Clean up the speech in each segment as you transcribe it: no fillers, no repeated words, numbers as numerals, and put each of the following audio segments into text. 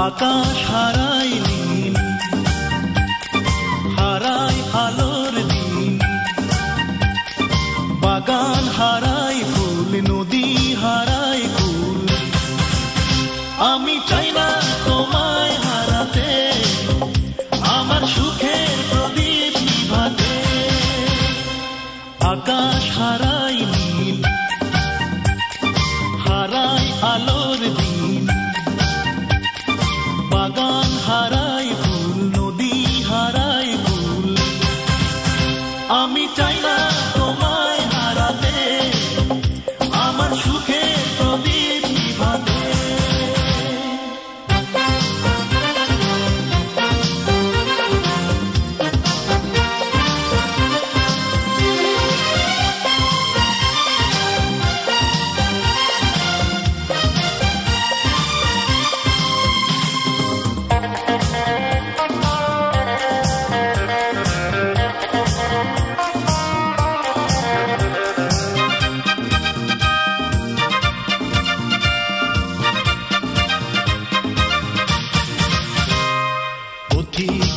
আকাশ হারায় নীল, হারায় আলোর দিন, বাগান হারায় ফুল, নদী হারায় কুল। আমি চাই না তোমায় হারাতে, আমার সুখের প্রদীপ নিভাতে। আকাশ হারায় নীল, হারায় আলোর দিন, বাগান হারায় ফুল, নদী হারায় কুল। আমি চাই না তোমায় হারাতে, আমার সুখের প্রদীপ নিভাতে।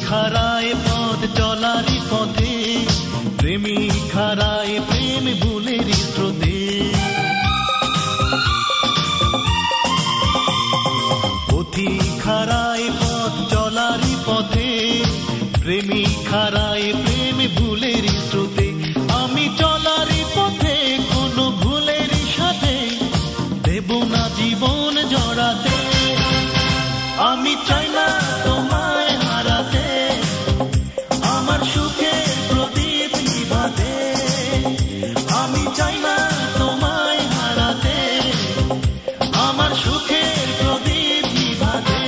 হারায় পথ চলারই পথে, প্রেমিক হারায় প্রেম ভুলের স্রোতে। পথিক হারায় পথ চলারই পথে, প্রেমিক হারায় প্রেম ভুলের স্রোতে। আমি চলারই পথে কোনো ভুলের সাথে দেব না জীবন জড়াতে। আমি চাই না তোমায় হারাতে, আমার সুখের প্রদীপ নিভাতে। আমি চাই না তোমায় হারাতে, আমার সুখের প্রদীপ নিভাতে।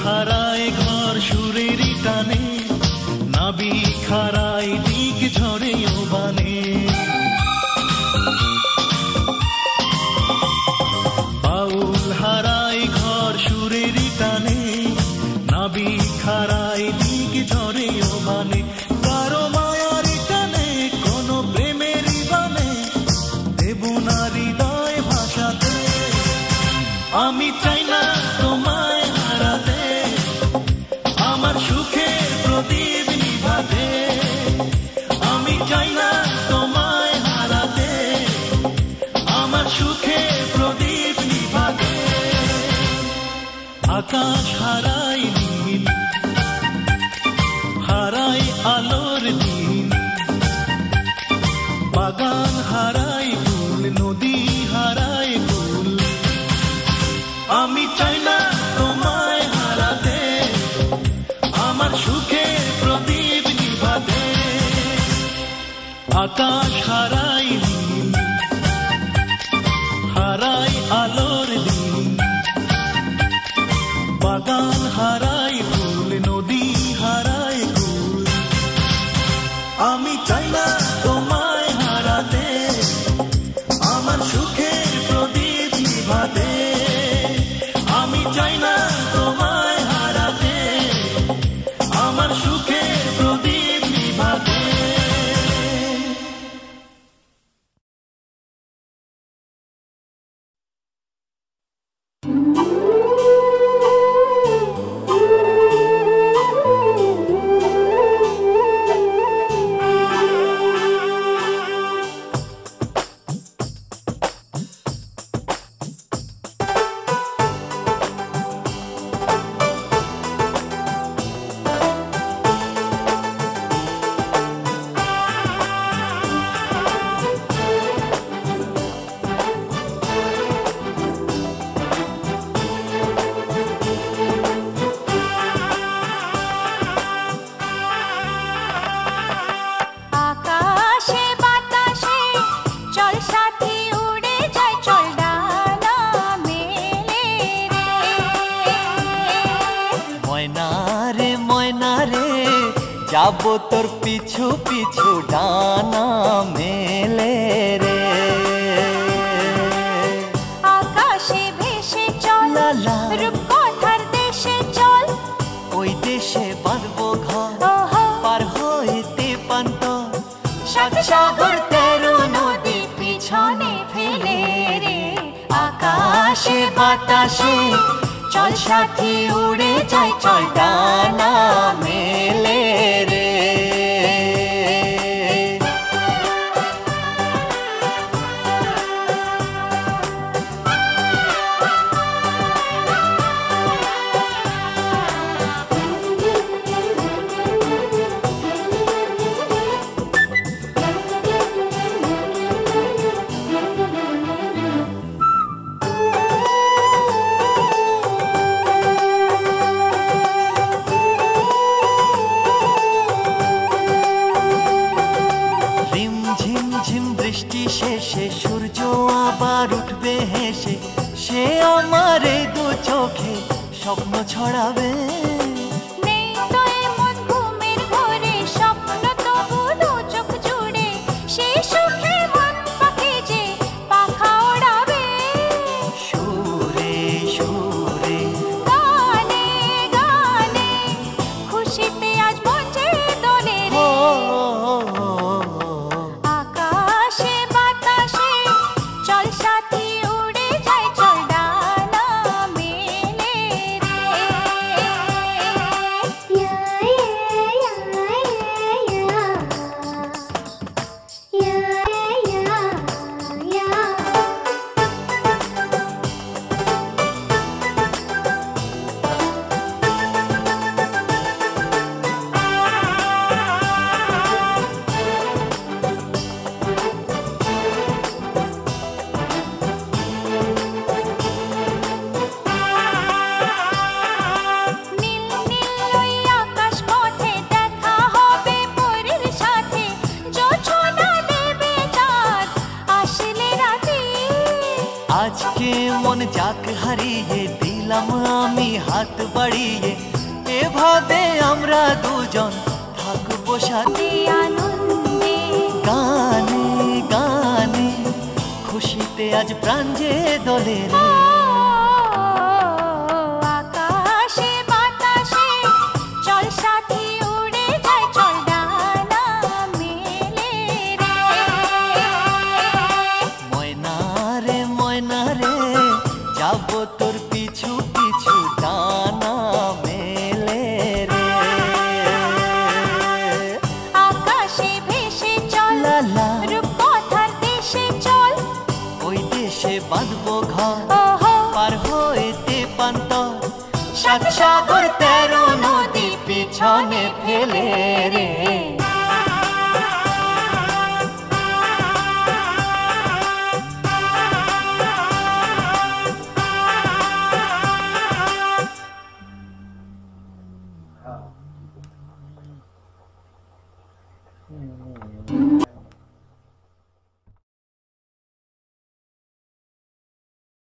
হারায় ঘর সুরেরই টানে, নাবিক হারায় দিক ঝরে ও বানে। বাউল হারায় ঘর সুরেরই টানে, নাবিক হারায় দিক ঝরে ও বানে। কারো মায়ার টানে কোনো প্রেমের বানে দেব না হৃদয় ভাষাতে। আমি চাই না তোমায় হারাতে, আমার সুখের প্রদীপ নিভাতে। আমি চাই না তোমায় হারাতে, আমার সুখের প্রদীপ নিভাতে। আকাশ হারায় নীল, হারায় আলোর দিন, বাগান হারায় ফুল, নদী হারায় কুল। আমি চাই না তোমায় হারাতে, আমার সুখের প্রদীপ নিভাতে। আকাশ হারায় নীল, হারায় আলোর দিন, বাগান হারায় ফুল, নদী হারায় কুল। আমি চাই না তোমায় হারাতে, আমার সুখের প্রদীপ নিভাতে। আমি চাই না তোমায় হারাতে, আমার সুখের প্রদীপ নিভাতে। যাবো তোর পিছু পিছু ডানা মেলে রে। আকাশে ভেসে চল লালা রূপকথার দেশে চল, ওই দেশে বাঁধবো ঘর ওহো পার হইতে পান্ত। সাত সাগর তেরো নদী পিছনে ফেলে রে। আকাশে বাতাসে চল সাথী উড়ে যাই, চল ডানা মেলে রে। বৃষ্টি শেষে সূর্য আবার উঠবে হেসে, সে আমার এই দু চোখে স্বপ্ন ছড়াবে। নেই তো এমন ঘুমের ঘোরে স্বপ্ন তবু দু চোখ জুড়ে, সেই সুখে মন পাখি যে পাখা ওড়াবে। সুরে সুরে গানে গানে খুশিতে আজ মঞ্চে দোলে রে। আকাশে বাতাসে চল সাথী উড়ে যাই, চল ডানা মেলে রে। নীল নীল ওই আকাশ পথে দেখা হবে পরীর সাথে, জোছনা দেবে চাঁদ আসলে রাতে। আজকে মন যাক হারিয়ে দিলাম আমি হাত বাড়িয়ে, এভাবে আমরা দুজন থাকবো সাথে। আনন্দে গানে গানে খুশিতে আজ প্রাণ যে দোলে রে। আকাশে বাতাসে চল সাথী উড়ে যাই, চল ডানা মেলে রে। ময়না রে যাবো তোর পিছু পিছু ডানা মেলে রে। আকাশে ভেসে চল লালা রূপকথার দেশে চল, ওই দেশে বাঁধবো ঘর ওহো পার হইতে পান্ত। সাত সাগর তেরো নদী পিছনে ফেলে রে।